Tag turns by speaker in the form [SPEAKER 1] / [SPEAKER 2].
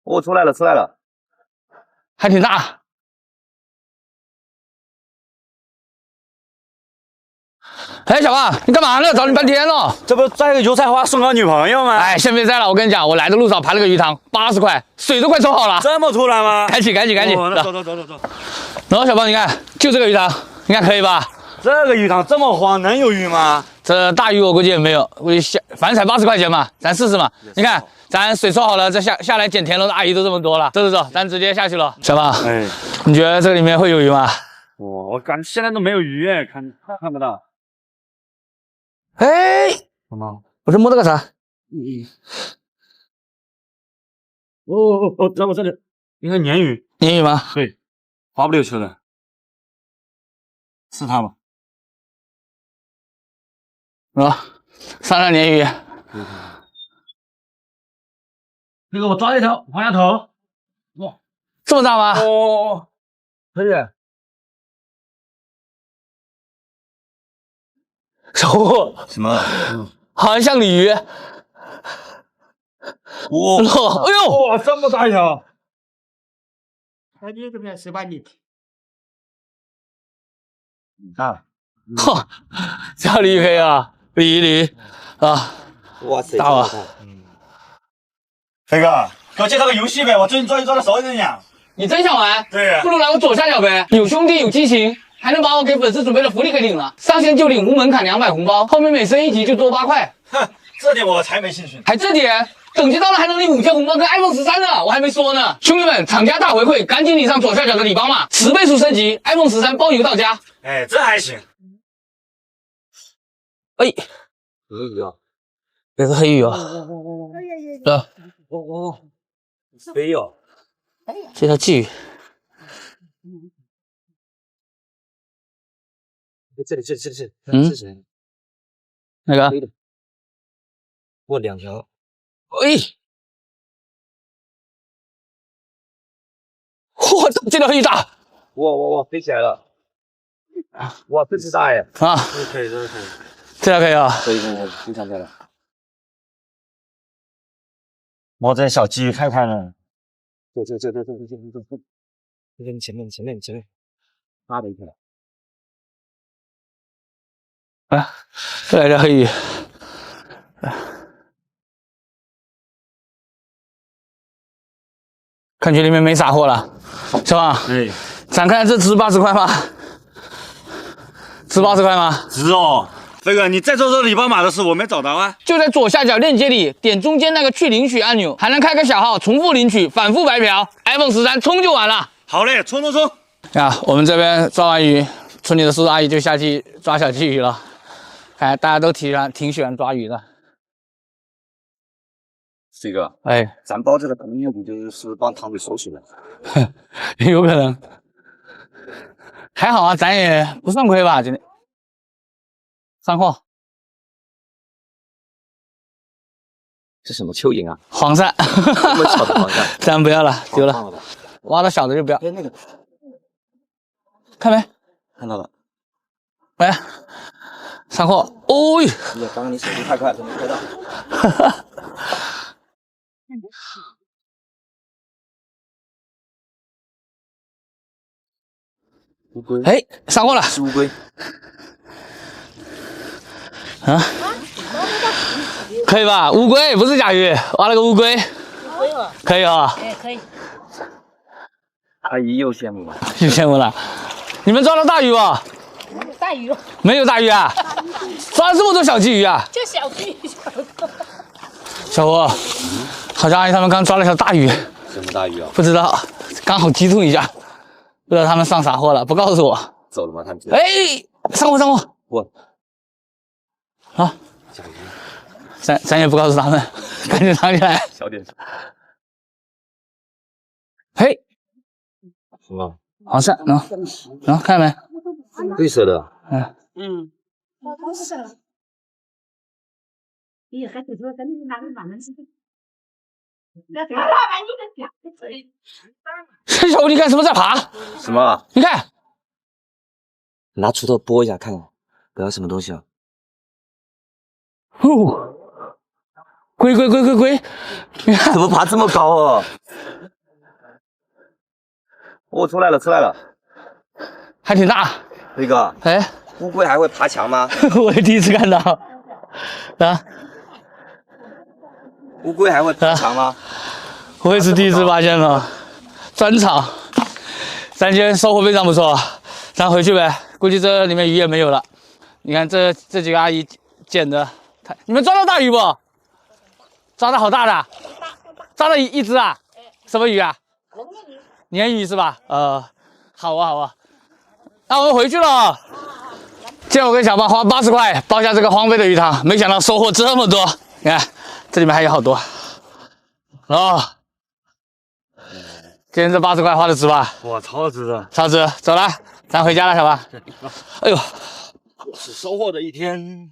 [SPEAKER 1] 哦，出来了，出来了，
[SPEAKER 2] 还挺大。哎，小王，你干嘛呢？找你半天了。
[SPEAKER 1] 这不摘个油菜花送我女朋友吗？
[SPEAKER 2] 哎，先别摘了，我跟你讲，我来的路上排了个鱼塘，80块，水都快抽好了。
[SPEAKER 1] 这么突然吗？
[SPEAKER 2] 赶紧，赶紧，赶紧！
[SPEAKER 1] 那走。
[SPEAKER 2] 然后小王，你看，就这个鱼塘，你看可以吧？
[SPEAKER 1] 这个鱼塘这么荒，能有鱼吗？
[SPEAKER 2] 这大鱼我估计也没有，估计反正才80块钱嘛，咱试试嘛。你看，咱水抽好了，这下来捡田螺的阿姨都这么多了，走，咱直接下去了。小王，
[SPEAKER 1] 哎，
[SPEAKER 2] 你觉得这里面会有鱼吗？
[SPEAKER 1] 我感觉现在都没有鱼哎，看不到。
[SPEAKER 2] 哎，
[SPEAKER 1] 什么？
[SPEAKER 2] 我这摸到个啥？
[SPEAKER 1] 哦，在我这里，应该鲶鱼。
[SPEAKER 2] 鲶鱼吗？
[SPEAKER 1] 对，滑不溜秋的，是它吗？
[SPEAKER 2] 啊，上来鲶鱼。
[SPEAKER 1] 那个我抓了一条黄鸭头，哇，
[SPEAKER 2] 这么大吗？
[SPEAKER 1] 哦，可以。
[SPEAKER 2] 小胡，
[SPEAKER 1] 什么？
[SPEAKER 2] 好像像鲤鱼。
[SPEAKER 1] 哇，
[SPEAKER 2] 哎呦，
[SPEAKER 1] 哇，这么大一条！
[SPEAKER 3] 那你这边10万你。
[SPEAKER 1] 啊，
[SPEAKER 2] 哼，这条鲤鱼可以啊，鲤鱼啊，
[SPEAKER 1] 哇塞，
[SPEAKER 2] 大了。
[SPEAKER 1] 飞哥，给我介绍个游戏呗，我最近抓鱼抓的手有点痒。
[SPEAKER 2] 你真想玩？
[SPEAKER 1] 对，
[SPEAKER 2] 不如来我左下角呗，有兄弟有激情。还能把我给粉丝准备的福利给领了，上线就领无门槛200红包，后面每升1级就多8块。
[SPEAKER 1] 哼，这点我才没兴趣。
[SPEAKER 2] 还这点，等级到了还能领5000红包跟 iPhone 13呢，我还没说呢。兄弟们，厂家大回馈，赶紧领上左下角的礼包码，10倍速升级 ，iPhone 13包邮到家。
[SPEAKER 1] 哎，这还行。
[SPEAKER 2] 哎，
[SPEAKER 1] 黑鱼啊，
[SPEAKER 2] 这是黑鱼啊，对，
[SPEAKER 1] 飞哦，
[SPEAKER 2] 这条鲫鱼。
[SPEAKER 1] 这里，这是
[SPEAKER 2] 那个，
[SPEAKER 1] 我2条。
[SPEAKER 2] 哎，嚯，这条黑鱼大！
[SPEAKER 1] 哇，飞起来了！哇，这只大耶！
[SPEAKER 2] 啊，
[SPEAKER 1] 这可以，这可以，
[SPEAKER 2] 这条可以啊。
[SPEAKER 1] 可以，非常漂亮。哇，这小鲫鱼太快了！这，前面，大的一条。
[SPEAKER 2] 哎，再来条黑鱼。感觉里面没啥货了，是吧？
[SPEAKER 1] 哎，
[SPEAKER 2] 咱看这值80块吗？值80块吗？
[SPEAKER 1] 值哦。飞哥，你再做礼包码的事我没找到啊。
[SPEAKER 2] 就在左下角链接里，点中间那个去领取按钮，还能开个小号，重复领取，反复白嫖。iPhone 13冲就完了。
[SPEAKER 1] 好嘞，冲！
[SPEAKER 2] 啊，我们这边抓完鱼，村里的叔叔阿姨就下去抓小鲫鱼了。看来大家都挺喜欢抓鱼的。
[SPEAKER 1] 这个，
[SPEAKER 2] 哎，
[SPEAKER 1] 咱包这个可能要不就是帮堂主收起来。
[SPEAKER 2] 有可能。还好啊，咱也不算亏吧，今天。上货。
[SPEAKER 1] 这什么蚯蚓啊？
[SPEAKER 2] 黄鳝。
[SPEAKER 1] 这么小的黄鳝，
[SPEAKER 2] 咱不要了，丢了。挖到小的就不要。
[SPEAKER 1] 哎，那个
[SPEAKER 2] 看没？
[SPEAKER 1] 看到了。
[SPEAKER 2] 喂，上货。哦呦！
[SPEAKER 1] 刚刚你手速太快了，没拍到。乌龟。
[SPEAKER 2] 哎，上货了。
[SPEAKER 1] 是乌龟。
[SPEAKER 2] 啊？可以吧？乌龟不是甲鱼，挖了个乌龟。可以啊。
[SPEAKER 3] 哎，可以。
[SPEAKER 1] 阿姨又羡慕了。
[SPEAKER 2] 又羡慕了。你们抓到大鱼吧？
[SPEAKER 3] 大鱼哦。
[SPEAKER 2] 没有大鱼啊？抓了这么多小鲫鱼啊？
[SPEAKER 3] 就小鲫鱼小的。
[SPEAKER 2] 小胡，好像阿姨他们刚抓了条大鱼。
[SPEAKER 1] 什么大鱼啊？
[SPEAKER 2] 不知道，刚好激动一下，不知道他们上啥货了，不告诉我。
[SPEAKER 1] 走了吗？他们？
[SPEAKER 2] 哎，上货！
[SPEAKER 1] 我。
[SPEAKER 2] 好，
[SPEAKER 1] 甲鱼。
[SPEAKER 2] 咱也不告诉他们，赶紧藏起来。
[SPEAKER 1] 小点。
[SPEAKER 2] 嘿，
[SPEAKER 1] 什么？
[SPEAKER 2] 黄鳝，能看没？
[SPEAKER 1] 绿色的。
[SPEAKER 3] 嗯。你还得说跟你拿个板凳吃。
[SPEAKER 2] 小胡，你看什么在爬？
[SPEAKER 1] 什么？
[SPEAKER 2] 你看，
[SPEAKER 1] 拿锄头拨一下看看，不要什么东西啊。
[SPEAKER 2] 哦，龟，你看
[SPEAKER 1] 怎么爬这么高啊？哦，出来了，出来了。
[SPEAKER 2] 还挺大。
[SPEAKER 1] 飞哥，
[SPEAKER 2] 哎，
[SPEAKER 1] 乌龟还会爬墙吗？
[SPEAKER 2] 我也第一次看到。啊，
[SPEAKER 1] 乌龟还会爬墙吗？
[SPEAKER 2] 我也是第一次发现了。专场，咱今天收获非常不错，咱回去呗。估计这里面鱼也没有了。你看这几个阿姨捡的，你们抓到大鱼不？抓的好大的，抓了一只啊？什么鱼啊？鲶鱼是吧？好啊好啊，那我们回去了。今天我跟小胖花80块包下这个荒废的鱼塘，没想到收获这么多。你看这里面还有好多。哦，今天这80块花的值吧？
[SPEAKER 1] 哇，超值的，
[SPEAKER 2] 超值，走了，咱回家了，小胖。哎呦，
[SPEAKER 1] 是收获的一天。